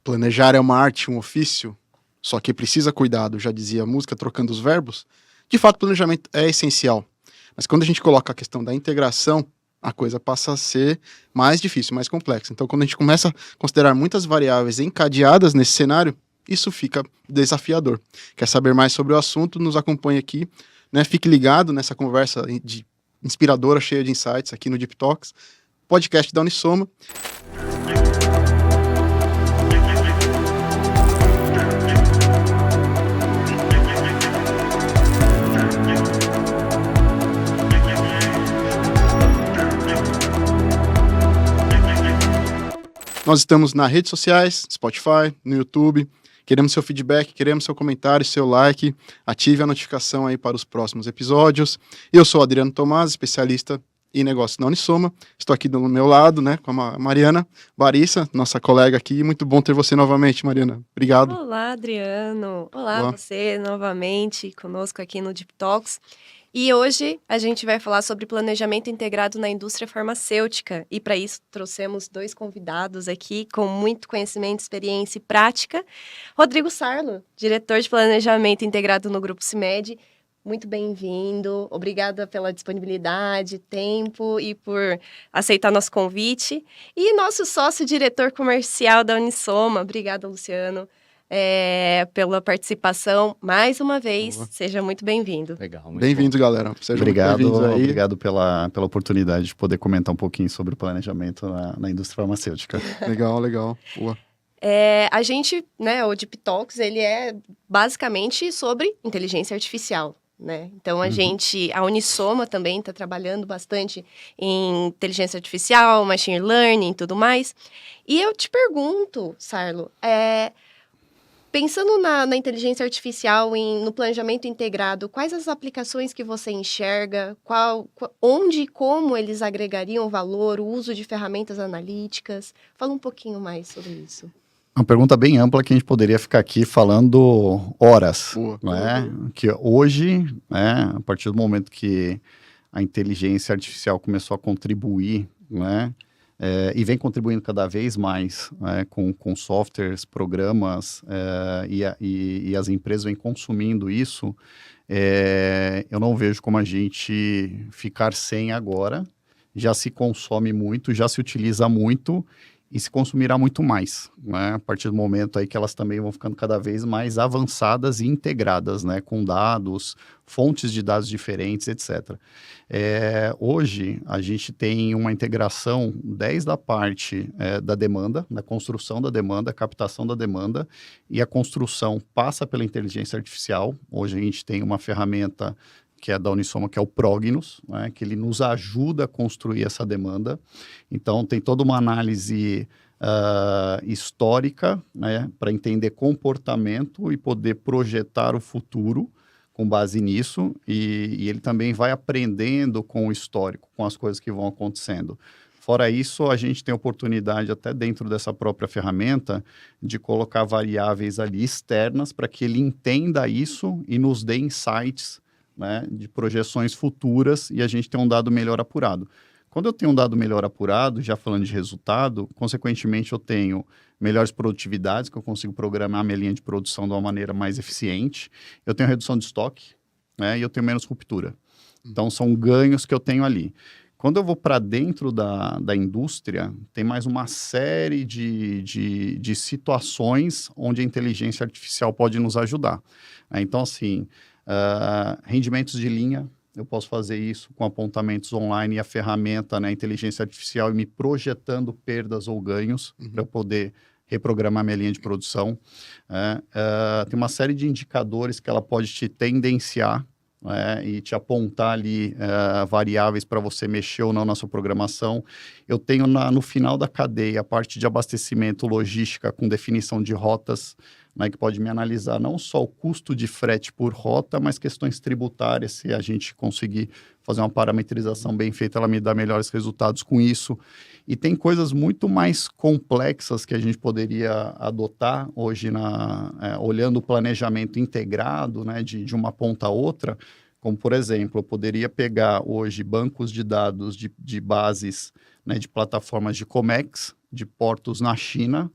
Planejar é uma arte, um ofício, só que precisa cuidado, já dizia a música, trocando os verbos. De fato, planejamento é essencial, mas quando a gente coloca a questão da integração, a coisa passa a ser mais difícil, mais complexa. Então, quando a gente começa a considerar muitas variáveis encadeadas nesse cenário, isso fica desafiador. Quer saber mais sobre o assunto? Nos acompanhe aqui, né? Fique ligado nessa conversa inspiradora, cheia de insights aqui no Deep Talks, podcast da Unisoma. Nós estamos nas redes sociais, Spotify, no YouTube. Queremos seu feedback, queremos seu comentário, seu like. Ative a notificação aí para os próximos episódios. Eu sou Adriano Tomás, especialista em negócios na Unisoma. Estou aqui do meu lado, né, com a Mariana Barissa, nossa colega aqui. Muito bom ter você novamente, Mariana. Obrigado. Olá, Adriano. Olá, você novamente conosco aqui no Deep Talks. E hoje a gente vai falar sobre planejamento integrado na indústria farmacêutica. E para isso trouxemos dois convidados aqui com muito conhecimento, experiência e prática. Rodrigo Sarlo, diretor de planejamento integrado no Grupo CIMED. Muito bem-vindo. Obrigada pela disponibilidade, tempo e por aceitar nosso convite. E nosso sócio-diretor comercial da Unisoma. Obrigada, Luciano. Pela participação, mais uma vez, seja muito bem-vindo. Legal, muito bem-vindo, galera. Sejam muito aí. Obrigado pela oportunidade de poder comentar um pouquinho sobre o planejamento na indústria farmacêutica. Legal. Boa. A gente, né, o Deep Talks, ele é basicamente sobre inteligência artificial, né? Então, a Unisoma também está trabalhando bastante em inteligência artificial, machine learning e tudo mais. E eu te pergunto, Sarlo, pensando na inteligência artificial, no planejamento integrado, quais as aplicações que você enxerga? Onde e como eles agregariam valor, o uso de ferramentas analíticas? Fala um pouquinho mais sobre isso. Uma pergunta bem ampla que a gente poderia ficar aqui falando horas. Né? Que hoje, né, a partir do momento que a inteligência artificial começou a contribuir, né, e vem contribuindo cada vez mais, né, com softwares, programas, e as empresas vêm consumindo isso, eu não vejo como a gente ficar sem agora. Já se consome muito, já se utiliza muito e se consumirá muito mais, né, a partir do momento aí que elas também vão ficando cada vez mais avançadas e integradas, né, com dados, fontes de dados diferentes, etc. Hoje, a gente tem uma integração desde a parte da demanda, da construção da demanda, captação da demanda, e a construção passa pela inteligência artificial. Hoje a gente tem uma ferramenta que é da Unisoma, que é o Prognos, né, que ele nos ajuda a construir essa demanda. Então, tem toda uma análise histórica, né, para entender comportamento e poder projetar o futuro com base nisso, e ele também vai aprendendo com o histórico, com as coisas que vão acontecendo. Fora isso, a gente tem a oportunidade, até dentro dessa própria ferramenta, de colocar variáveis ali externas para que ele entenda isso e nos dê insights, né, de projeções futuras, e a gente tem um dado melhor apurado. Quando eu tenho um dado melhor apurado, já falando de resultado, consequentemente eu tenho melhores produtividades, que eu consigo programar a minha linha de produção de uma maneira mais eficiente, eu tenho redução de estoque, né, e eu tenho menos ruptura. Então, são ganhos que eu tenho ali. Quando eu vou para dentro da indústria, tem mais uma série de situações onde a inteligência artificial pode nos ajudar. Então, assim, rendimentos de linha, eu posso fazer isso com apontamentos online e a ferramenta, né, inteligência artificial, e me projetando perdas ou ganhos para eu poder reprogramar minha linha de produção. Tem uma série de indicadores que ela pode te tendenciar, e te apontar ali variáveis para você mexer ou não na sua programação. Eu tenho no final da cadeia a parte de abastecimento, logística com definição de rotas, né, que pode me analisar não só o custo de frete por rota, mas questões tributárias. Se a gente conseguir fazer uma parametrização bem feita, ela me dá melhores resultados com isso. E tem coisas muito mais complexas que a gente poderia adotar hoje, olhando o planejamento integrado, né, de uma ponta a outra, como, por exemplo, eu poderia pegar hoje bancos de dados de bases, né, de plataformas de Comex, de portos na China,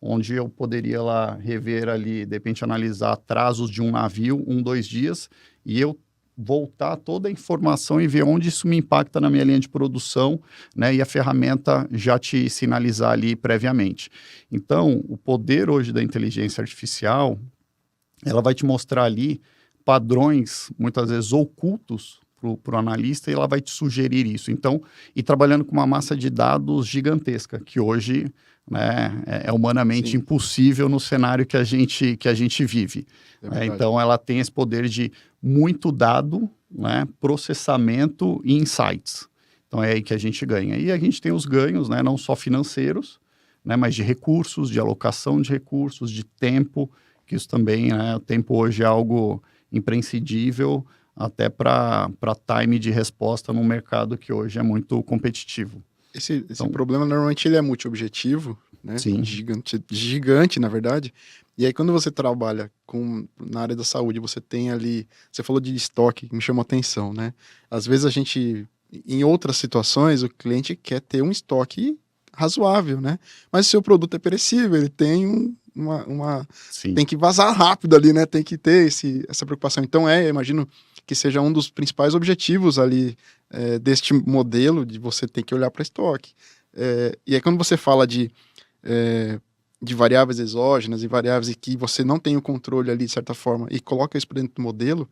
onde eu poderia lá rever ali, de repente analisar atrasos de um navio, 2 dias, e eu voltar toda a informação e ver onde isso me impacta na minha linha de produção, né? E a ferramenta já te sinalizar ali previamente. Então, o poder hoje da inteligência artificial, ela vai te mostrar ali padrões, muitas vezes ocultos, para o analista, e ela vai te sugerir isso. Então, e trabalhando com uma massa de dados gigantesca, que hoje, né, é humanamente impossível no cenário que a gente vive. Então, ela tem esse poder de muito dado, né, processamento e insights. Então, é aí que a gente ganha. E a gente tem os ganhos, né, não só financeiros, né, mas de recursos, de alocação de recursos, de tempo, que isso também, né, o tempo hoje é algo imprescindível, até para time de resposta num mercado que hoje é muito competitivo. Esse problema, normalmente, ele é multiobjetivo, né? Sim. Gigante, na verdade. E aí, quando você trabalha na área da saúde, você tem ali... Você falou de estoque, que me chamou a atenção, né? Às vezes, a gente... Em outras situações, o cliente quer ter um estoque razoável, né? Mas o seu produto é perecível, ele tem tem que vazar rápido ali, né? Tem que ter essa preocupação. Então, eu imagino que seja um dos principais objetivos ali deste modelo, de você ter que olhar para estoque. E aí, quando você fala de variáveis exógenas e variáveis e que você não tem o controle ali, de certa forma, e coloca isso para dentro do modelo,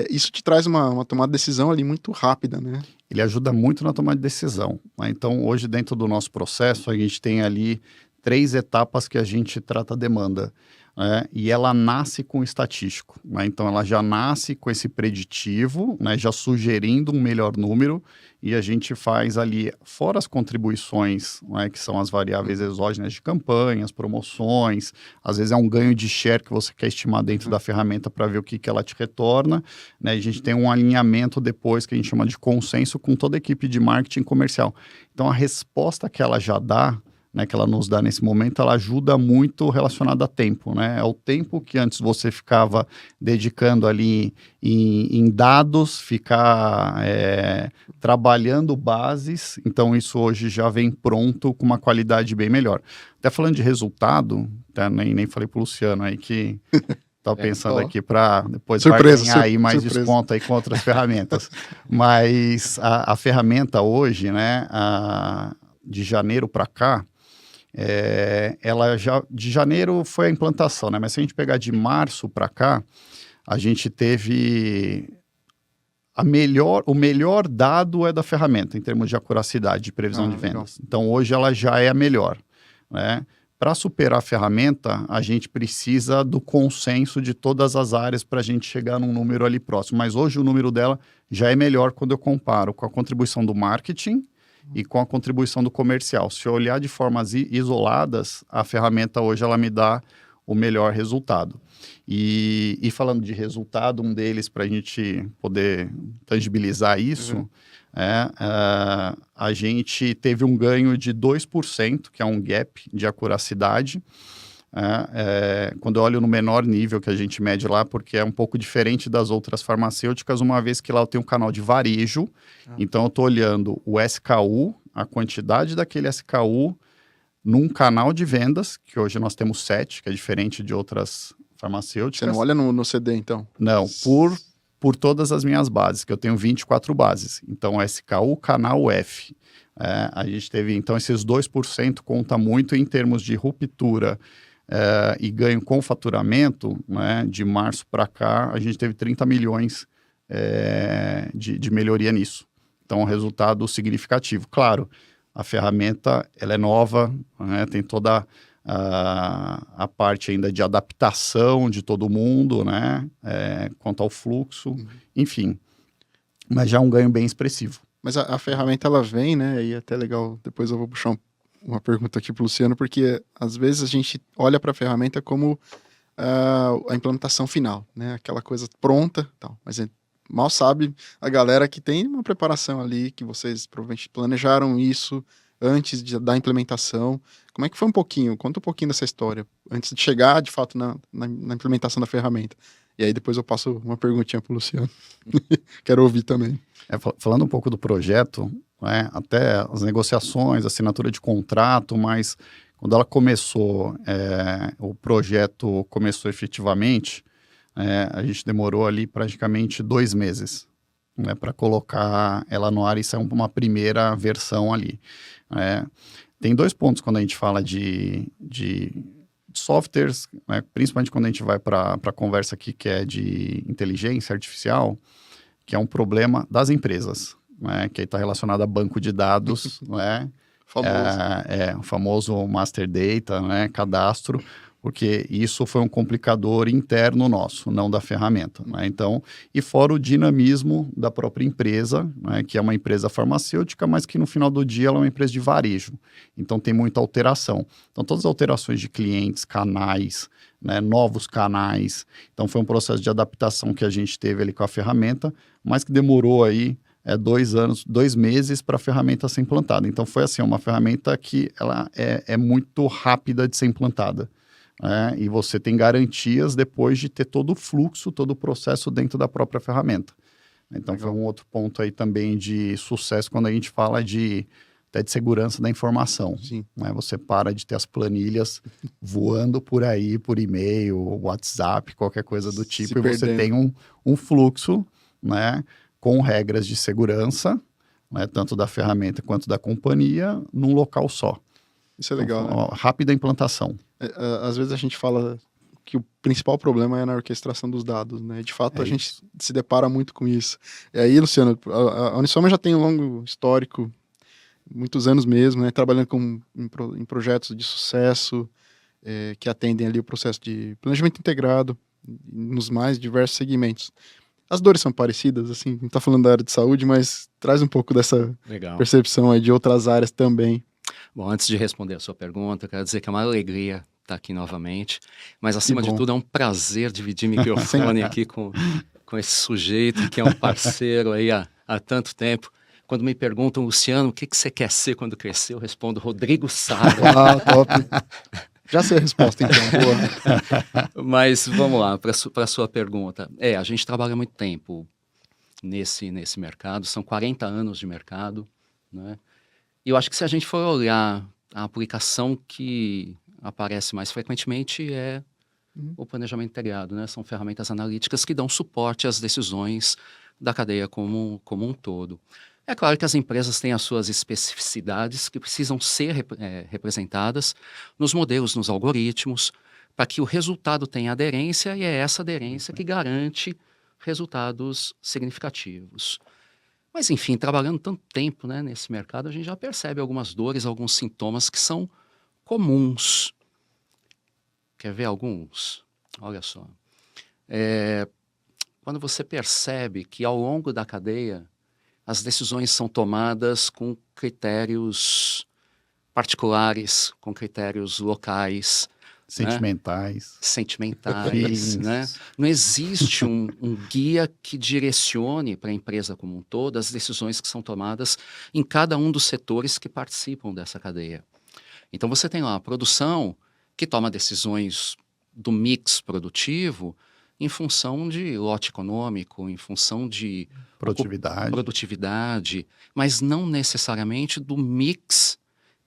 isso te traz uma tomada de decisão ali muito rápida, né? Ele ajuda muito na tomada de decisão, né? Então, hoje, dentro do nosso processo, a gente tem ali 3 etapas que a gente trata a demanda, né? E ela nasce com o estatístico, né? Então, ela já nasce com esse preditivo, né? Já sugerindo um melhor número, e a gente faz ali, fora as contribuições, né? Que são as variáveis exógenas de campanhas, promoções, às vezes é um ganho de share que você quer estimar dentro da ferramenta para ver o que ela te retorna, né? E a gente tem um alinhamento depois que a gente chama de consenso com toda a equipe de marketing comercial. Então, a resposta que ela já dá, né, que ela nos dá nesse momento, ela ajuda muito relacionada a tempo, né? É o tempo que antes você ficava dedicando ali em dados, ficar trabalhando bases, então isso hoje já vem pronto com uma qualidade bem melhor. Até falando de resultado, tá? nem falei pro Luciano aí que estava pensando aqui para depois ganhar aí mais desconto aí com outras ferramentas. Mas a ferramenta hoje, né, de janeiro para cá, ela já de janeiro foi a implantação, né? Mas se a gente pegar de março para cá, a gente teve o melhor dado é da ferramenta em termos de acuracidade de previsão de vendas. Legal. Então hoje ela já é a melhor, né? Para superar a ferramenta, a gente precisa do consenso de todas as áreas para a gente chegar num número ali próximo. Mas hoje o número dela já é melhor quando eu comparo com a contribuição do marketing e com a contribuição do comercial. Se eu olhar de formas isoladas, a ferramenta hoje ela me dá o melhor resultado. E falando de resultado, um deles para a gente poder tangibilizar isso, a gente teve um ganho de 2%, que é um gap de acuracidade, quando eu olho no menor nível que a gente mede lá, porque é um pouco diferente das outras farmacêuticas, uma vez que lá eu tenho um canal de varejo, então eu estou olhando o SKU, a quantidade daquele SKU num canal de vendas, que hoje nós temos 7, que é diferente de outras farmacêuticas. Você não olha no CD, então? Não, por todas as minhas bases, que eu tenho 24 bases. Então, SKU, canal F. A gente teve, então, esses 2% conta muito em termos de ruptura e ganho com faturamento, né, de março para cá, a gente teve 30 milhões de melhoria nisso. Então, um resultado significativo. Claro, a ferramenta ela é nova, né, tem toda a parte ainda de adaptação de todo mundo, né, quanto ao fluxo, enfim. Mas já é um ganho bem expressivo. Mas a ferramenta, ela vem, né, e é até legal, depois eu vou puxar uma pergunta aqui para o Luciano, porque às vezes a gente olha para a ferramenta como a implementação final, né, aquela coisa pronta, tal, mas mal sabe a galera que tem uma preparação ali, que vocês provavelmente planejaram isso antes da implementação. Como é que foi conta um pouquinho dessa história, antes de chegar, de fato, na implementação da ferramenta. E aí depois eu passo uma perguntinha para o Luciano. Quero ouvir também. Falando um pouco do projeto, né, até as negociações, assinatura de contrato, mas Quando ela começou, o projeto começou efetivamente, a gente demorou ali praticamente 2 meses, né, para colocar ela no ar e sair uma primeira versão ali. Tem 2 pontos quando a gente fala de softwares, né, principalmente quando a gente vai para a conversa aqui que é de inteligência artificial, que é um problema das empresas, né, que está relacionado a banco de dados, né, o famoso master data, né, cadastro, porque isso foi um complicador interno nosso, não da ferramenta, né? Então, e fora o dinamismo da própria empresa, né, que é uma empresa farmacêutica, mas que no final do dia ela é uma empresa de varejo, então tem muita alteração. Então, todas as alterações de clientes, canais, né, novos canais, então foi um processo de adaptação que a gente teve ali com a ferramenta, mas que demorou aí 2 meses para a ferramenta ser implantada. Então, foi assim, uma ferramenta que ela é muito rápida de ser implantada. E você tem garantias depois de ter todo o fluxo, todo o processo dentro da própria ferramenta. Então, foi um outro ponto aí também de sucesso quando a gente fala até de segurança da informação. Sim. Né? Você para de ter as planilhas voando por aí, por e-mail, WhatsApp, qualquer coisa do tipo, e você tem um fluxo, né, com regras de segurança, né, tanto da ferramenta quanto da companhia, num local só. Isso é legal, então, né? Rápida implantação. Às vezes a gente fala que o principal problema é na orquestração dos dados, né? De fato, a gente se depara muito com isso. E aí, Luciano, a Unisoma já tem um longo histórico, muitos anos mesmo, né? Trabalhando em projetos de sucesso, que atendem ali o processo de planejamento integrado nos mais diversos segmentos. As dores são parecidas, assim, não está falando da área de saúde, mas traz um pouco dessa percepção aí de outras áreas também. Bom, antes de responder a sua pergunta, eu quero dizer que é uma alegria estar aqui novamente, mas acima de tudo é um prazer dividir microfone aqui com esse sujeito que é um parceiro aí há tanto tempo. Quando me perguntam, Luciano, o que você quer ser quando crescer? Eu respondo, Rodrigo Saro. Top. Já sei a resposta, então, boa. Mas vamos lá, para a sua pergunta. A gente trabalha há muito tempo nesse mercado, são 40 anos de mercado, né? E eu acho que se a gente for olhar a aplicação que aparece mais frequentemente é o planejamento integrado, né? São ferramentas analíticas que dão suporte às decisões da cadeia como um todo. É claro que as empresas têm as suas especificidades que precisam ser representadas nos modelos, nos algoritmos, para que o resultado tenha aderência, e é essa aderência que garante resultados significativos. Mas, enfim, trabalhando tanto tempo, né, nesse mercado, a gente já percebe algumas dores, alguns sintomas que são comuns. Quer ver alguns? Olha só. Quando você percebe que ao longo da cadeia as decisões são tomadas com critérios particulares, com critérios locais, sentimentais, né? Não existe um guia que direcione para a empresa como um todo as decisões que são tomadas em cada um dos setores que participam dessa cadeia. Então você tem lá a produção que toma decisões do mix produtivo em função de lote econômico, em função de produtividade, mas não necessariamente do mix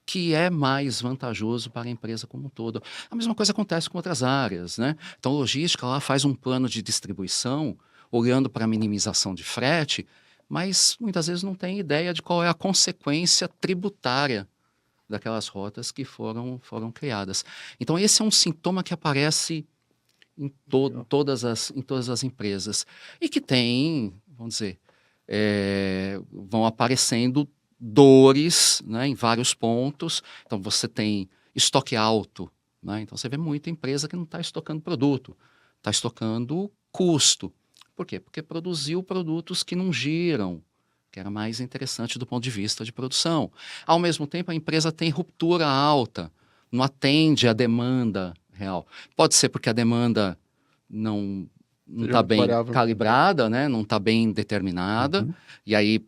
que é mais vantajoso para a empresa como um todo. A mesma coisa acontece com outras áreas, né? Então, logística lá faz um plano de distribuição, olhando para a minimização de frete, mas muitas vezes não tem ideia de qual é a consequência tributária daquelas rotas que foram criadas. Então, esse é um sintoma que aparece em todas as empresas e que tem, vamos dizer, vão aparecendo dores, né, em vários pontos. Então, você tem estoque alto, né? Então, você vê muita empresa que não está estocando produto, está estocando custo. Por quê? Porque produziu produtos que não giram, que era mais interessante do ponto de vista de produção. Ao mesmo tempo, a empresa tem ruptura alta, não atende à demanda real. Pode ser porque a demanda não está bem calibrada, né? Não está bem determinada, e aí,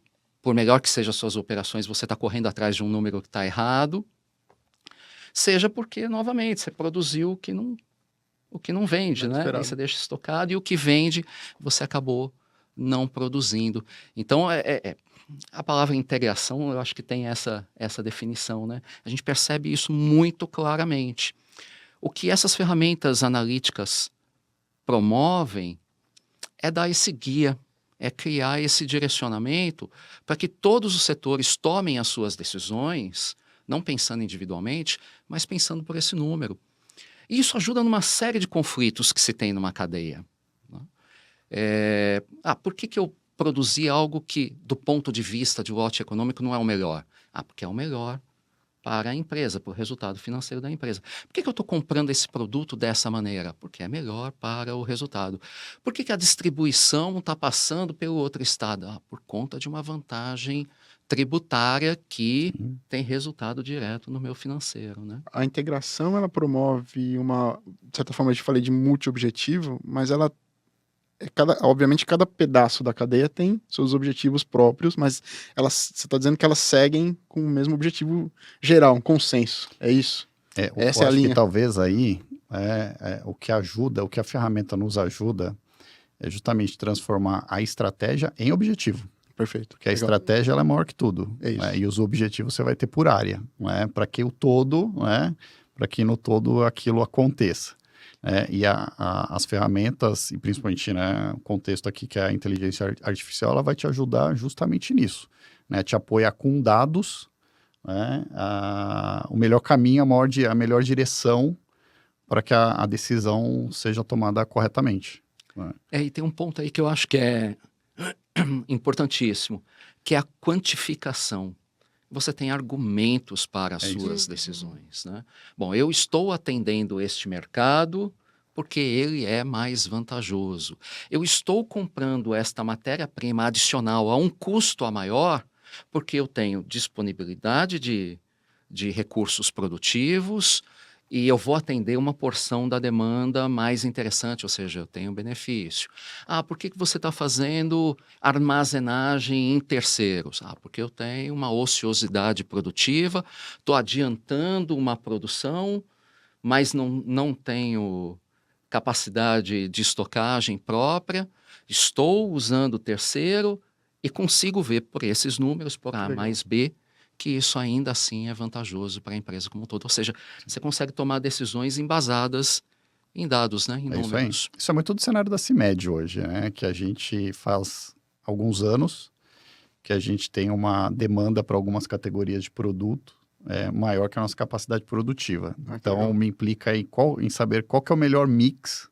por melhor que sejam as suas operações, você está correndo atrás de um número que está errado, seja porque, novamente, você produziu o que não vende, né? Aí você deixa estocado, e o que vende, você acabou não produzindo. Então, a palavra integração, eu acho que tem essa definição, né? A gente percebe isso muito claramente. O que essas ferramentas analíticas promovem é dar esse guia, é criar esse direcionamento para que todos os setores tomem as suas decisões, não pensando individualmente, mas pensando por esse número. E isso ajuda numa série de conflitos que se tem numa cadeia. Né? Por que eu produzi algo que, do ponto de vista de lote econômico, não é o melhor? Porque é o melhor para a empresa, para o resultado financeiro da empresa. Por que eu estou comprando esse produto dessa maneira? Porque é melhor para o resultado. Por que a distribuição está passando pelo outro estado? Por conta de uma vantagem tributária que tem resultado direto no meu financeiro, né? A integração, ela promove uma, de certa forma, eu falei de multi-objetivo, mas ela obviamente, cada pedaço da cadeia tem seus objetivos próprios, mas você está dizendo que elas seguem com o mesmo objetivo geral, um consenso. É isso? Essa é a linha. Que talvez aí o que ajuda, o que a ferramenta nos ajuda é justamente transformar a estratégia em objetivo. Perfeito. Porque a estratégia ela é maior que tudo. É isso. E os objetivos você vai ter por área, para que o todo, para que no todo aquilo aconteça. E as ferramentas, e principalmente o contexto aqui que é a inteligência artificial, ela vai te ajudar justamente nisso, te apoiar com dados, o melhor caminho, a melhor direção para que a decisão seja tomada corretamente. E tem um ponto aí que eu acho que é importantíssimo, que é a quantificação. Você tem argumentos para as suas decisões, né? Bom, eu estou atendendo este mercado porque ele é mais vantajoso. Eu estou comprando esta matéria-prima adicional a um custo maior porque eu tenho disponibilidade de recursos produtivos e eu vou atender uma porção da demanda mais interessante, ou seja, eu tenho benefício. Por que você está fazendo armazenagem em terceiros? Porque eu tenho uma ociosidade produtiva, estou adiantando uma produção, mas não tenho capacidade de estocagem própria, estou usando terceiro e consigo ver por esses números, por A mais B, que isso ainda assim é vantajoso para a empresa como um todo. Ou seja, você consegue tomar decisões embasadas em dados, em números. Isso é muito do cenário da CIMED hoje, que a gente faz alguns anos, que a gente tem uma demanda para algumas categorias de produto maior que a nossa capacidade produtiva. Então, me implica em saber qual que é o melhor mix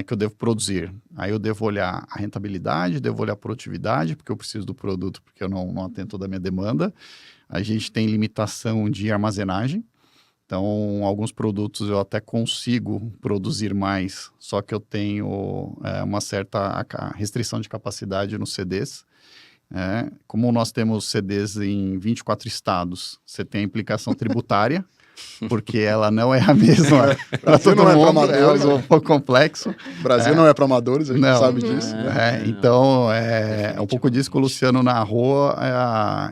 que eu devo produzir. Aí eu devo olhar a rentabilidade, devo olhar a produtividade, porque eu preciso do produto, porque eu não atendo toda a minha demanda. A gente tem limitação de armazenagem, então alguns produtos eu até consigo produzir mais, só que eu tenho uma certa restrição de capacidade nos CDs. Como nós temos CDs em 24 estados, você tem a implicação tributária, porque ela não é a mesma para todo mundo, é um pouco complexo. O Brasil não é para amadores, a gente sabe disso. Então, um pouco disso que o Luciano narrou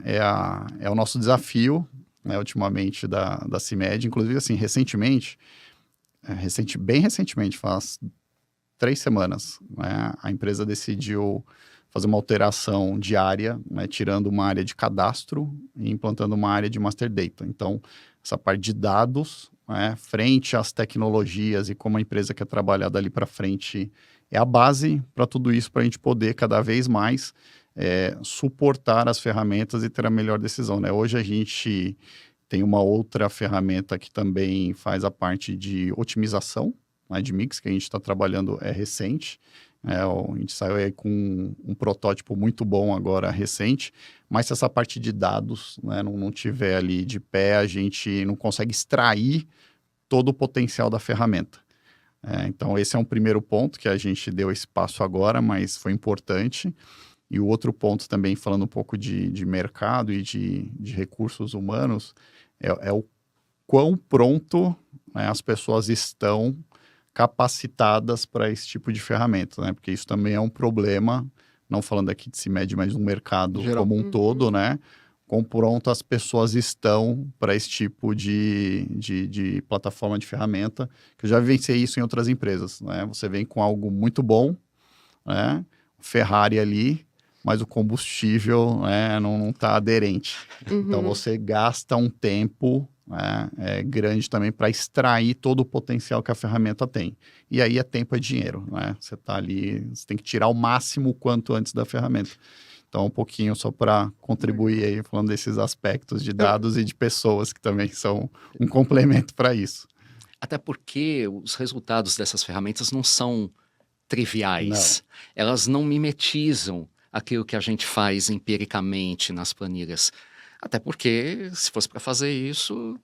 é o nosso desafio, ultimamente, da CIMED. Inclusive, assim, bem recentemente, faz 3 semanas, a empresa decidiu fazer uma alteração de área, tirando uma área de cadastro e implantando uma área de master data. Então, essa parte de dados, frente às tecnologias e como a empresa quer trabalhar dali para frente, é a base para tudo isso, para a gente poder cada vez mais suportar as ferramentas e ter a melhor decisão. Hoje a gente tem uma outra ferramenta que também faz a parte de otimização, de mix, que a gente está trabalhando recente. A gente saiu aí com um protótipo muito bom agora, recente, mas se essa parte de dados não tiver ali de pé, a gente não consegue extrair todo o potencial da ferramenta. Então, esse é um primeiro ponto que a gente deu esse passo agora, mas foi importante. E o outro ponto também, falando um pouco de mercado e de recursos humanos, é o quão pronto as pessoas estão capacitadas para esse tipo de ferramenta, porque isso também é um problema, não falando aqui de CIMED, mas no mercado como um todo, quão pronto as pessoas estão para esse tipo de plataforma de ferramenta, que eu já vivenciei isso em outras empresas, Você vem com algo muito bom, Ferrari ali, mas o combustível, né, não está aderente. Então, você gasta um tempo, né, grande também para extrair todo o potencial que a ferramenta tem. E aí, tempo é dinheiro, né? Você está ali, você tem que tirar o máximo o quanto antes da ferramenta. Então, um pouquinho só para contribuir aí, falando desses aspectos de dados e de pessoas, que também são um complemento para isso. Até porque os resultados dessas ferramentas não são triviais. Elas não mimetizam aquilo que a gente faz empiricamente nas planilhas. Até porque, se fosse para fazer isso,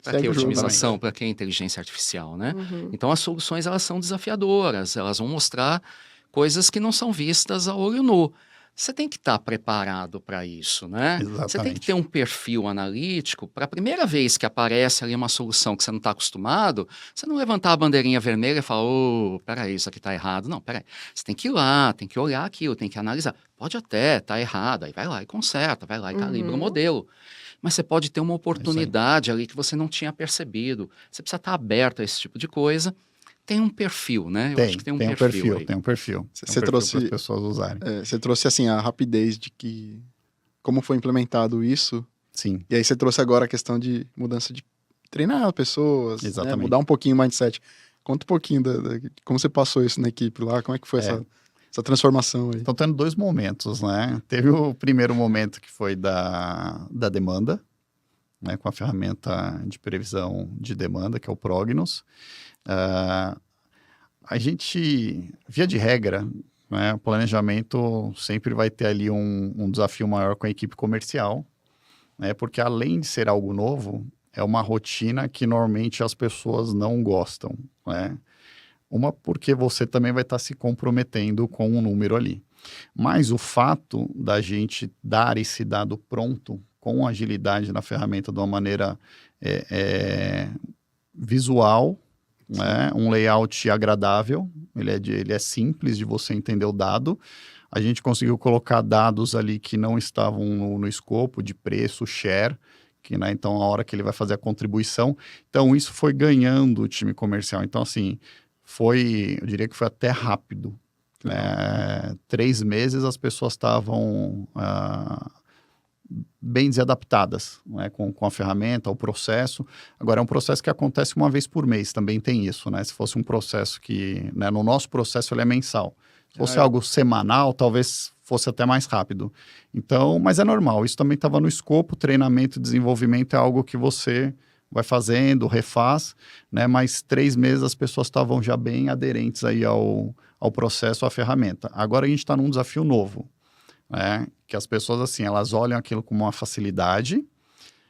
para que otimização, para que inteligência artificial, né? Então, as soluções, elas são desafiadoras, elas vão mostrar coisas que não são vistas a olho nu. Você tem que estar preparado para isso, né? Exatamente. Você tem que ter um perfil analítico para a primeira vez que aparece ali uma solução que você não está acostumado, você não levantar a bandeirinha vermelha e falar, peraí, isso aqui está errado. Não, peraí. Você tem que ir lá, tem que olhar aquilo, tem que analisar. Pode até estar errado, aí vai lá e conserta, vai lá e calibra o modelo. Mas você pode ter uma oportunidade ali que você não tinha percebido. Você precisa estar aberto a esse tipo de coisa. Tem um perfil, né? Eu acho que tem um perfil. Tem um perfil. Você trouxe para as pessoas usarem. Você trouxe assim a rapidez de que como foi implementado isso. Sim. E aí você trouxe agora a questão de mudança de treinar pessoas, né? Mudar um pouquinho o mindset. Conta um pouquinho de como você passou isso na equipe lá, como é que foi essa transformação aí? Estão tendo dois momentos, né? Teve o primeiro momento que foi da demanda, né? Com a ferramenta de previsão de demanda, que é o Prognos. A gente, via de regra, né, o planejamento sempre vai ter ali um desafio maior com a equipe comercial, né, porque além de ser algo novo, é uma rotina que normalmente as pessoas não gostam, né? Uma, porque você também vai estar se comprometendo com um número ali. Mas o fato da gente dar esse dado pronto, com agilidade na ferramenta, de uma maneira visual, né? Um layout agradável, ele é simples de você entender o dado. A gente conseguiu colocar dados ali que não estavam no escopo de preço, share, que, né, então a hora que ele vai fazer a contribuição. Então isso foi ganhando o time comercial. Então assim, eu diria que foi até rápido. 3 meses as pessoas estavam bem desadaptadas, né, com a ferramenta, o processo. Agora, é um processo que acontece uma vez por mês, também tem isso, né? Se fosse um processo que, né, no nosso processo ele é mensal. Se fosse algo semanal, talvez fosse até mais rápido. Então, mas é normal, isso também estava no escopo, treinamento e desenvolvimento é algo que você vai fazendo, refaz, né? Mas 3 meses as pessoas estavam já bem aderentes aí ao processo, à ferramenta. Agora a gente está num desafio novo, né? Que as pessoas, assim, elas olham aquilo com uma facilidade,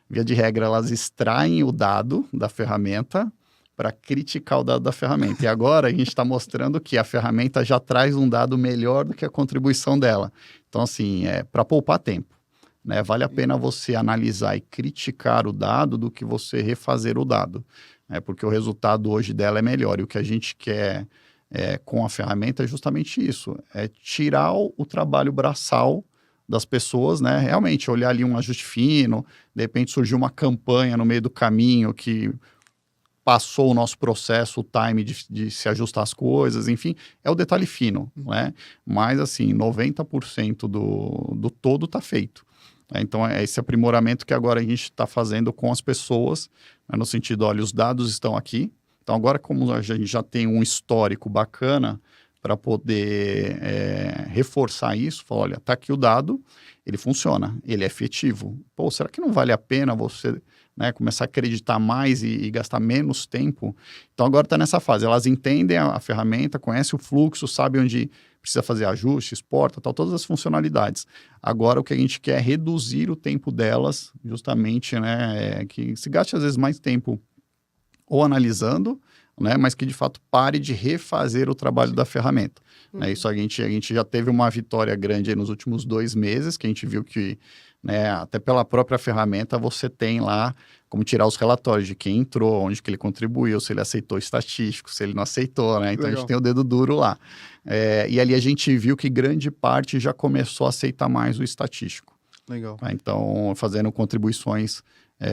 via de regra, elas extraem o dado da ferramenta para criticar o dado da ferramenta. E agora a gente está mostrando que a ferramenta já traz um dado melhor do que a contribuição dela. Então, assim, para poupar tempo, né? Vale a pena você analisar e criticar o dado do que você refazer o dado, né? Porque o resultado hoje dela é melhor. E o que a gente quer com a ferramenta é justamente isso, é tirar o trabalho braçal das pessoas, né? Realmente olhar ali um ajuste fino, de repente surgiu uma campanha no meio do caminho que passou o nosso processo, o time de se ajustar as coisas, enfim, é o detalhe fino, né? Mas assim, 90% do todo está feito. Então é esse aprimoramento que agora a gente está fazendo com as pessoas, né? No sentido, olha, os dados estão aqui. Então, agora, como a gente já tem um histórico bacana para poder reforçar isso, falar, olha, está aqui o dado, ele funciona, ele é efetivo. Pô, será que não vale a pena você, né, começar a acreditar mais e gastar menos tempo? Então, agora está nessa fase. Elas entendem a ferramenta, conhecem o fluxo, sabem onde precisa fazer ajuste, exporta, tal, todas as funcionalidades. Agora, o que a gente quer é reduzir o tempo delas, justamente, né, que se gaste, às vezes, mais tempo ou analisando, né, mas que de fato pare de refazer o trabalho da ferramenta. Né, isso a gente já teve uma vitória grande aí nos últimos 2 meses, que a gente viu que, né, até pela própria ferramenta você tem lá como tirar os relatórios de quem entrou, onde que ele contribuiu, se ele aceitou estatístico, se ele não aceitou, né? Então Legal. A gente tem o dedo duro lá. E ali a gente viu que grande parte já começou a aceitar mais o estatístico. Legal. Então, fazendo contribuições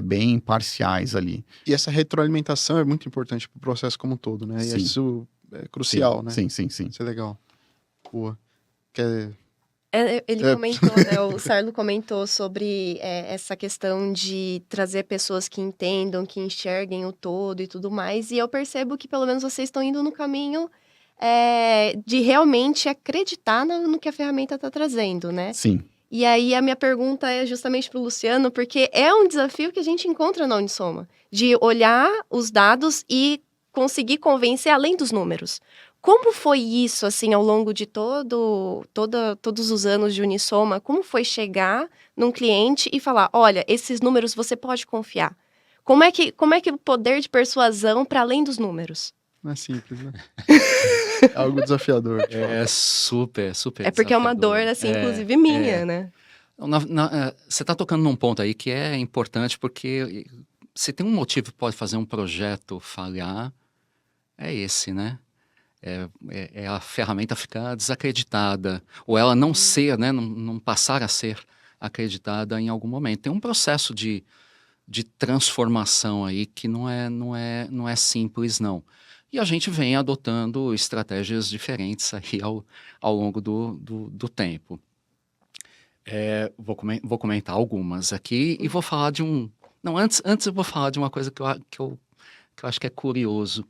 bem parciais ali. E essa retroalimentação é muito importante para o processo como um todo, né? Sim. E isso é crucial, sim, né? Sim. Isso é legal. Boa. Quer Ele comentou, né, o Sarlo comentou sobre essa questão de trazer pessoas que entendam, que enxerguem o todo e tudo mais, e eu percebo que pelo menos vocês estão indo no caminho de realmente acreditar no que a ferramenta está trazendo, né? Sim. E aí a minha pergunta é justamente para o Luciano, porque é um desafio que a gente encontra na Unisoma, de olhar os dados e conseguir convencer além dos números. Como foi isso, assim, ao longo de todos os anos de Unisoma? Como foi chegar num cliente e falar, olha, esses números você pode confiar? Como é que o poder de persuasão para além dos números? Não é simples, né? É algo desafiador. É super, super É porque é uma desafiador. dor, assim, inclusive minha, né? Você está tocando num ponto aí que é importante, porque se tem um motivo que pode fazer um projeto falhar, é esse, né? É a ferramenta ficar desacreditada, ou ela não ser, né? Não passar a ser acreditada em algum momento. Tem um processo de transformação aí que não é simples, não. E a gente vem adotando estratégias diferentes aí ao longo do tempo. Vou comentar algumas aqui e vou falar de um... Não, antes eu vou falar de uma coisa que eu acho que é curioso.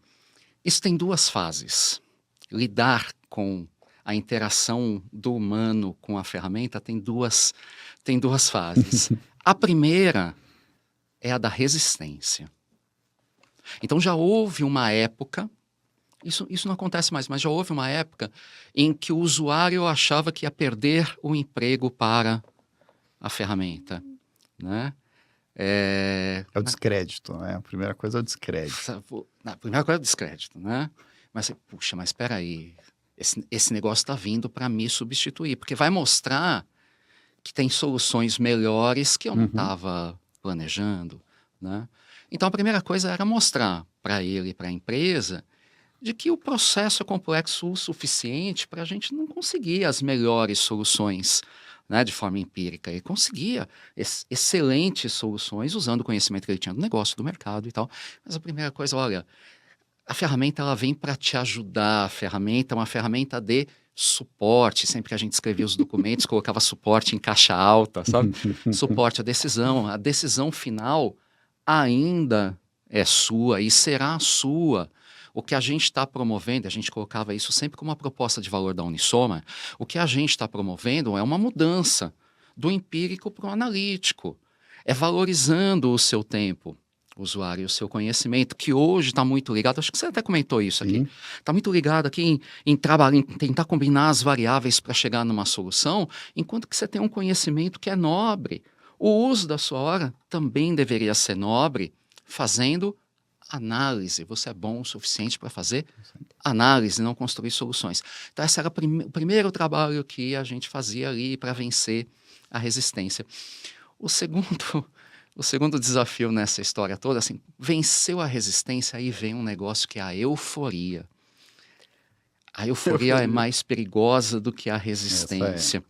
Isso tem duas fases. Lidar com a interação do humano com a ferramenta tem duas fases. A primeira é a da resistência. Então já houve uma época, isso não acontece mais, mas já houve uma época em que o usuário achava que ia perder o emprego para a ferramenta, né? É o descrédito, né? A primeira coisa é o descrédito. A primeira coisa é o descrédito, né? Mas, puxa, mas espera aí, esse negócio está vindo para me substituir, porque vai mostrar que tem soluções melhores que eu não estava planejando, né? Então, a primeira coisa era mostrar para ele e para a empresa de que o processo é complexo o suficiente para a gente não conseguir as melhores soluções, né, de forma empírica. Ele conseguia excelentes soluções usando o conhecimento que ele tinha do negócio, do mercado e tal. Mas a primeira coisa, olha, a ferramenta ela vem para te ajudar. A ferramenta é uma ferramenta de suporte. Sempre que a gente escrevia os documentos, colocava suporte em caixa alta, sabe? Suporte à decisão. A decisão final ainda é sua e será sua. O que a gente está promovendo, a gente colocava isso sempre como uma proposta de valor da Unisoma, o que a gente está promovendo é uma mudança do empírico para o analítico. É valorizando o seu tempo, o usuário, o seu conhecimento, que hoje está muito ligado, acho que você até comentou isso aqui, está muito ligado aqui em trabalhar, em tentar combinar as variáveis para chegar numa solução, enquanto que você tem um conhecimento que é nobre. O uso da sua hora também deveria ser nobre, fazendo análise. Você é bom o suficiente para fazer análise, não construir soluções. Então, esse era o primeiro trabalho que a gente fazia ali para vencer a resistência. O segundo desafio nessa história toda, assim, venceu a resistência, aí vem um negócio que é a euforia. A euforia é mais perigosa do que a resistência.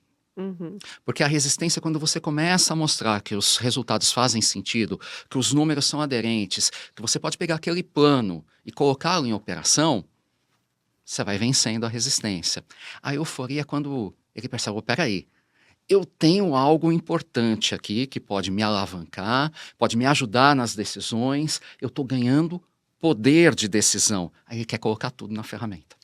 Porque a resistência é quando você começa a mostrar que os resultados fazem sentido, que os números são aderentes, que você pode pegar aquele plano e colocá-lo em operação, você vai vencendo a resistência. A euforia é quando ele percebe, peraí, eu tenho algo importante aqui que pode me alavancar, pode me ajudar nas decisões, eu estou ganhando poder de decisão. Aí ele quer colocar tudo na ferramenta.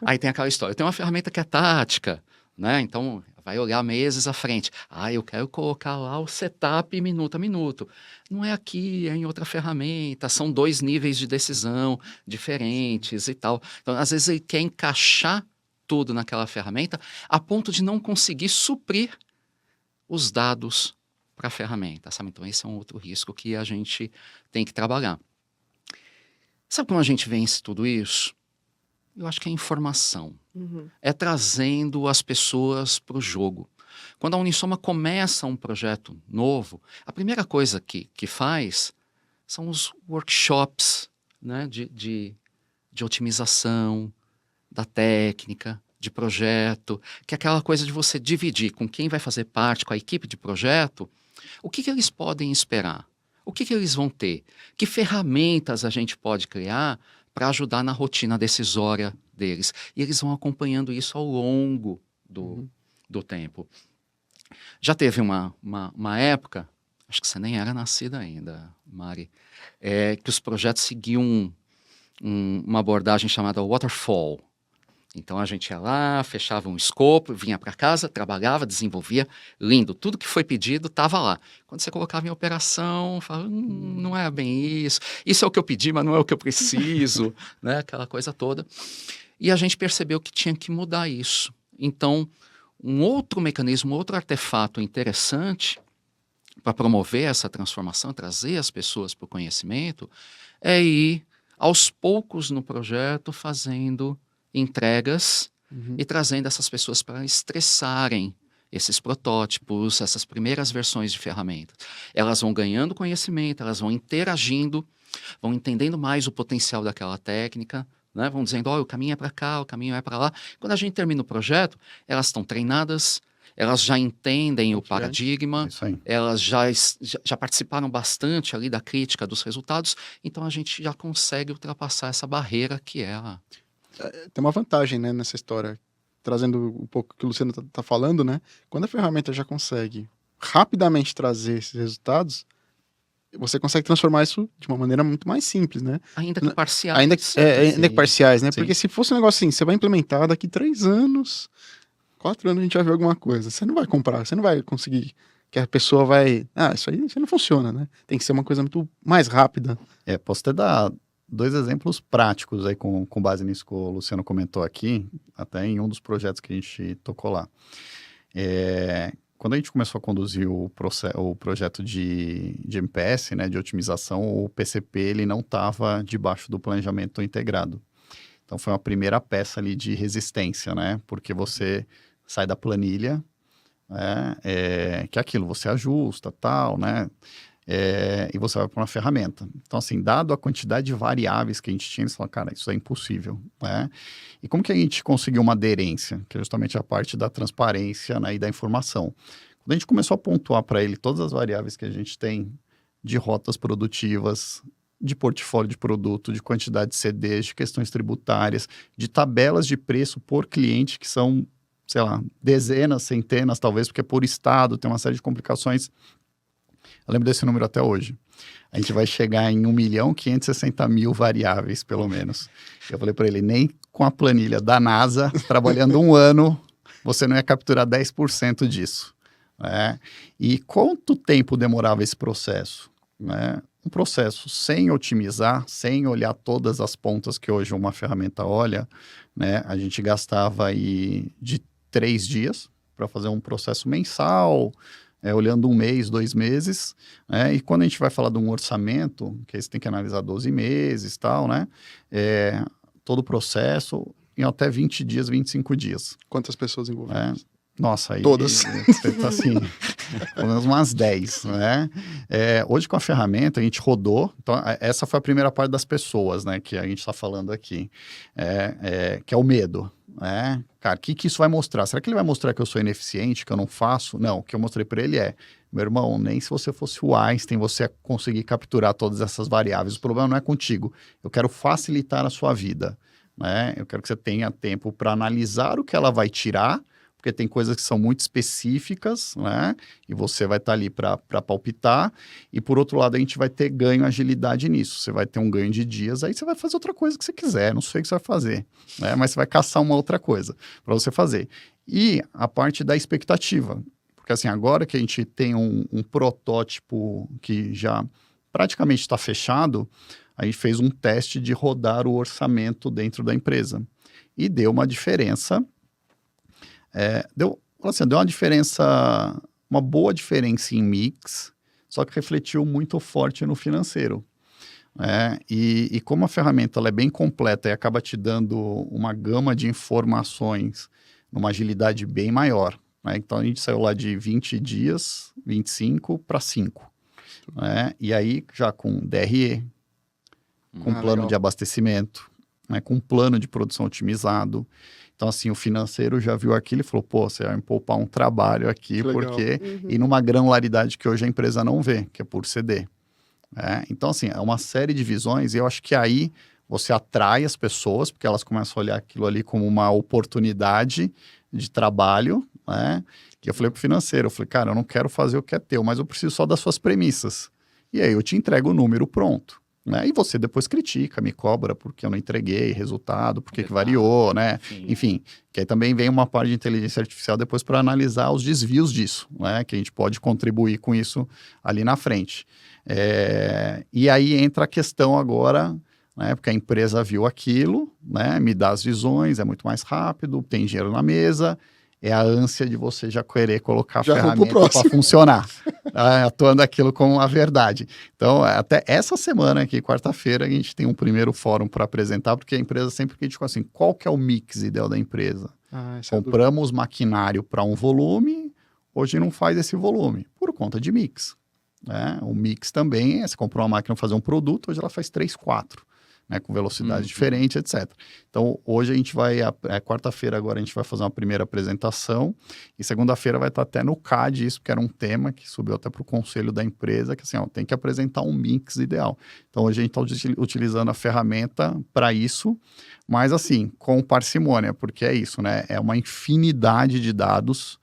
Aí tem aquela história, tem uma ferramenta que é tática, né? Então, vai olhar meses à frente. Eu quero colocar lá o setup minuto a minuto. Não é aqui, é em outra ferramenta. São 2 níveis de decisão diferentes e tal. Então, às vezes, ele quer encaixar tudo naquela ferramenta a ponto de não conseguir suprir os dados para a ferramenta, sabe? Então, esse é um outro risco que a gente tem que trabalhar. Sabe como a gente vence tudo isso? Eu acho que é informação. É trazendo as pessoas para o jogo. Quando a Unisoma começa um projeto novo, a primeira coisa que faz são os workshops, né, de otimização, da técnica, de projeto, que é aquela coisa de você dividir com quem vai fazer parte, com a equipe de projeto, o que eles podem esperar, o que eles vão ter, que ferramentas a gente pode criar para ajudar na rotina decisória deles. E eles vão acompanhando isso ao longo do tempo. Já teve uma época, acho que você nem era nascida ainda, Mari, que os projetos seguiam uma abordagem chamada waterfall. Então a gente ia lá, fechava um escopo, vinha para casa, trabalhava, desenvolvia, lindo. Tudo que foi pedido estava lá. Quando você colocava em operação, falava, não é bem isso. Isso é o que eu pedi, mas não é o que eu preciso, né? Aquela coisa toda. E a gente percebeu que tinha que mudar isso. Então, um outro mecanismo, outro artefato interessante para promover essa transformação, trazer as pessoas para o conhecimento, é ir aos poucos no projeto fazendo entregas e trazendo essas pessoas para estressarem esses protótipos, essas primeiras versões de ferramentas. Elas vão ganhando conhecimento, elas vão interagindo, vão entendendo mais o potencial daquela técnica, né? Vão dizendo, o caminho é para cá, o caminho é para lá. Quando a gente termina o projeto, elas estão treinadas, elas já entendem o paradigma, elas já participaram bastante ali da crítica dos resultados, então a gente já consegue ultrapassar essa barreira que é a... Tem uma vantagem, né, nessa história, trazendo um pouco o que o Luciano tá falando, né? Quando a ferramenta já consegue rapidamente trazer esses resultados, você consegue transformar isso de uma maneira muito mais simples, né? Ainda que parciais. Ainda que parciais, né? Sim. Porque se fosse um negócio assim, você vai implementar daqui 3 anos, 4 anos a gente vai ver alguma coisa. Você não vai comprar, você não vai conseguir que a pessoa vai... isso aí não funciona, né? Tem que ser uma coisa muito mais rápida. Posso até dar 2 exemplos práticos aí com base nisso que o Luciano comentou aqui, até em um dos projetos que a gente tocou lá. Quando a gente começou a conduzir o projeto de MPS, né, de otimização, o PCP ele não estava debaixo do planejamento integrado. Então foi uma primeira peça ali de resistência, né? Porque você sai da planilha, que é aquilo, você ajusta, tal, né? E você vai para uma ferramenta. Então, assim, dado a quantidade de variáveis que a gente tinha, eles falaram, cara, isso é impossível, né? E como que a gente conseguiu uma aderência? Que é justamente a parte da transparência, né, e da informação. Quando a gente começou a pontuar para ele todas as variáveis que a gente tem de rotas produtivas, de portfólio de produto, de quantidade de CDs, de questões tributárias, de tabelas de preço por cliente, que são, sei lá, dezenas, centenas, talvez, porque por estado tem uma série de complicações. Eu lembro desse número até hoje. A gente vai chegar em 1.560.000 variáveis, pelo menos. Eu falei para ele, nem com a planilha da NASA, trabalhando 1 ano, você não ia capturar 10% disso. Né? E quanto tempo demorava esse processo? Né? Um processo sem otimizar, sem olhar todas as pontas que hoje uma ferramenta olha, né? A gente gastava aí de 3 dias para fazer um processo mensal, olhando 1 mês, 2 meses, né? E quando a gente vai falar de um orçamento, que aí você tem que analisar 12 meses e tal, né? Todo o processo em até 20 dias, 25 dias. Quantas pessoas envolvidas? Nossa, aí... Todas. Você tá assim, pelo menos umas 10, né? Hoje com a ferramenta a gente rodou, então essa foi a primeira parte das pessoas, né? Que a gente está falando aqui, que é o medo. Cara, o que isso vai mostrar? Será que ele vai mostrar que eu sou ineficiente, que eu não faço? Não, o que eu mostrei para ele meu irmão, nem se você fosse o Einstein, você ia conseguir capturar todas essas variáveis. O problema não é contigo. Eu quero facilitar a sua vida, né? Eu quero que você tenha tempo para analisar o que ela vai tirar, porque tem coisas que são muito específicas, né? E você vai estar ali para palpitar. E por outro lado, a gente vai ter ganho agilidade nisso. Você vai ter um ganho de dias, aí você vai fazer outra coisa que você quiser. Não sei o que você vai fazer, né? Mas você vai caçar uma outra coisa para você fazer. E a parte da expectativa. Porque assim, agora que a gente tem um protótipo que já praticamente está fechado, a gente fez um teste de rodar o orçamento dentro da empresa. E deu uma diferença... Deu uma diferença, uma boa diferença em mix, só que refletiu muito forte no financeiro. E como a ferramenta ela é bem completa e acaba te dando uma gama de informações numa agilidade bem maior. Então a gente saiu lá de 20 dias, 25 para 5. E aí já com DRE, com plano legal. de abastecimento, com plano de produção otimizado. Então, assim, o financeiro já viu aquilo e falou, você vai me poupar um trabalho aqui, porque... E numa granularidade que hoje a empresa não vê, que é por CD. Então, assim, é uma série de visões e eu acho que aí você atrai as pessoas, porque elas começam a olhar aquilo ali como uma oportunidade de trabalho, né? Que eu falei pro financeiro, eu falei, cara, eu não quero fazer o que é teu, mas eu preciso só das suas premissas. E aí eu te entrego o número pronto, né? E você depois critica, me cobra porque eu não entreguei resultado, porque que variou, né? Enfim, que aí também vem uma parte de inteligência artificial depois para analisar os desvios disso, né? Que a gente pode contribuir com isso ali na frente. E aí entra a questão agora, né? Porque a empresa viu aquilo, né? Me dá as visões, é muito mais rápido, tem dinheiro na mesa, é a ânsia de você já querer colocar a ferramenta para funcionar, atuando aquilo como a verdade. Então, até essa semana aqui, quarta-feira, a gente tem um primeiro fórum para apresentar, porque a empresa sempre criticou assim, qual que é o mix ideal da empresa? Compramos maquinário para um volume, hoje não faz esse volume, por conta de mix. Né? O mix também você comprou uma máquina para fazer um produto, hoje ela faz 3, 4. Né, com velocidade diferente, etc. Então, hoje a gente vai, quarta-feira agora a gente vai fazer uma primeira apresentação e segunda-feira vai estar até no CAD isso, porque era um tema que subiu até para o conselho da empresa, que assim, tem que apresentar um mix ideal. Então, hoje a gente está utilizando a ferramenta para isso, mas assim, com parcimônia, porque é isso, né? É uma infinidade de dados,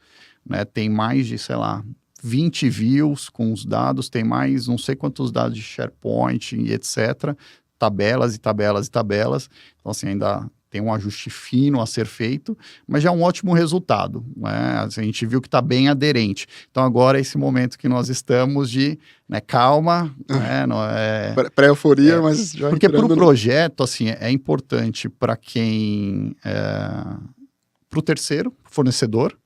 né? Tem mais de, sei lá, 20 views com os dados, tem mais não sei quantos dados de SharePoint e etc., tabelas e tabelas e tabelas, então assim, ainda tem um ajuste fino a ser feito, mas já é um ótimo resultado, né? A gente viu que está bem aderente. Então agora é esse momento que nós estamos de, né, calma, né? Não é, pré-euforia, mas já porque para o projeto, assim, é importante para quem, para o terceiro, fornecedor,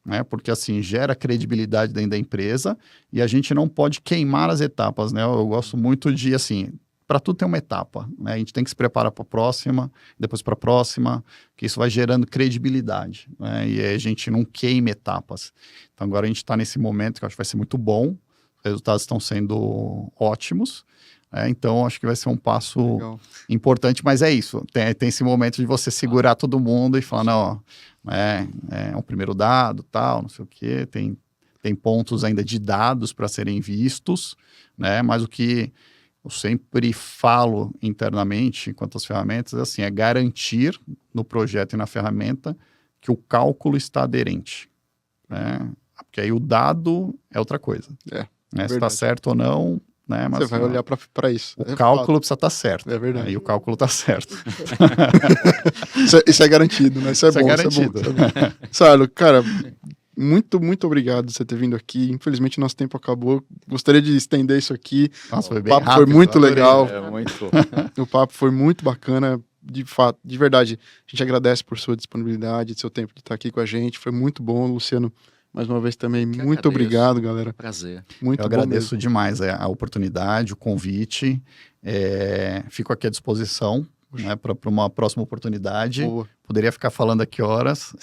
né? Porque assim, gera credibilidade dentro da empresa e a gente não pode queimar as etapas, né? Eu gosto muito de, assim, para tudo tem uma etapa, né? A gente tem que se preparar para a próxima, depois para a próxima, que isso vai gerando credibilidade, né? E aí a gente não queima etapas. Então agora a gente está nesse momento que eu acho que vai ser muito bom, os resultados estão sendo ótimos, então acho que vai ser um passo importante, mas é isso, tem esse momento de você segurar todo mundo e falar, não, é um primeiro dado, tal, não sei o quê, tem pontos ainda de dados para serem vistos, né? Mas o que eu sempre falo internamente, enquanto as ferramentas, assim, é garantir no projeto e na ferramenta que o cálculo está aderente. Né? Porque aí o dado é outra coisa. Né? Se está certo ou não, né? Mas, você vai olhar para isso. O cálculo precisa estar certo. É verdade. Aí o cálculo está certo. Isso é garantido, né? Isso é bom. Garantido. Isso é bom. Sálio, cara, muito, muito obrigado por você ter vindo aqui. Infelizmente, nosso tempo acabou. Gostaria de estender isso aqui. Nossa, foi o bem papo rápido, foi muito legal. Muito. O papo foi muito bacana. De fato, de verdade, a gente agradece por sua disponibilidade, seu tempo de estar aqui com a gente. Foi muito bom, Luciano. Mais uma vez também, muito obrigado, galera. Prazer. Muito Eu agradeço demais a oportunidade, o convite. Fico aqui à disposição, né, para uma próxima oportunidade. Boa. Poderia ficar falando aqui horas.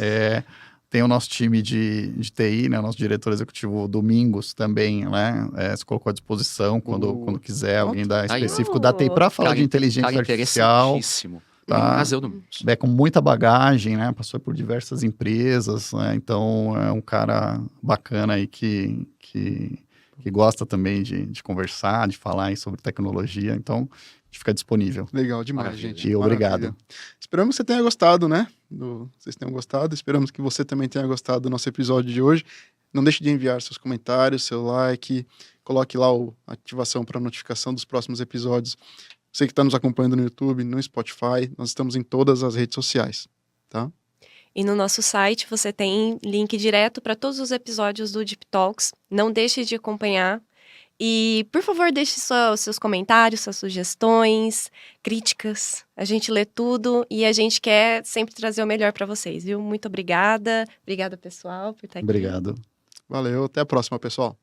Tem o nosso time de TI, né, nosso diretor executivo Domingos também, né, se colocou à disposição quando quiser, alguém da específico da TI para falar de inteligência artificial. Tá? Com muita bagagem, né, passou por diversas empresas, né, então é um cara bacana aí que gosta também de conversar, de falar aí sobre tecnologia, então a gente fica disponível. Legal demais, gente. E obrigado. Esperamos que você tenha gostado, né? Vocês tenham gostado. Esperamos que você também tenha gostado do nosso episódio de hoje. Não deixe de enviar seus comentários, seu like. Coloque lá a ativação para notificação dos próximos episódios. Você que está nos acompanhando no YouTube, no Spotify. Nós estamos em todas as redes sociais, tá? E no nosso site você tem link direto para todos os episódios do Deep Talks. Não deixe de acompanhar. E, por favor, deixe seus comentários, suas sugestões, críticas. A gente lê tudo e a gente quer sempre trazer o melhor para vocês, viu? Muito obrigada. Obrigada, pessoal, por estar aqui. Obrigado. Valeu. Até a próxima, pessoal.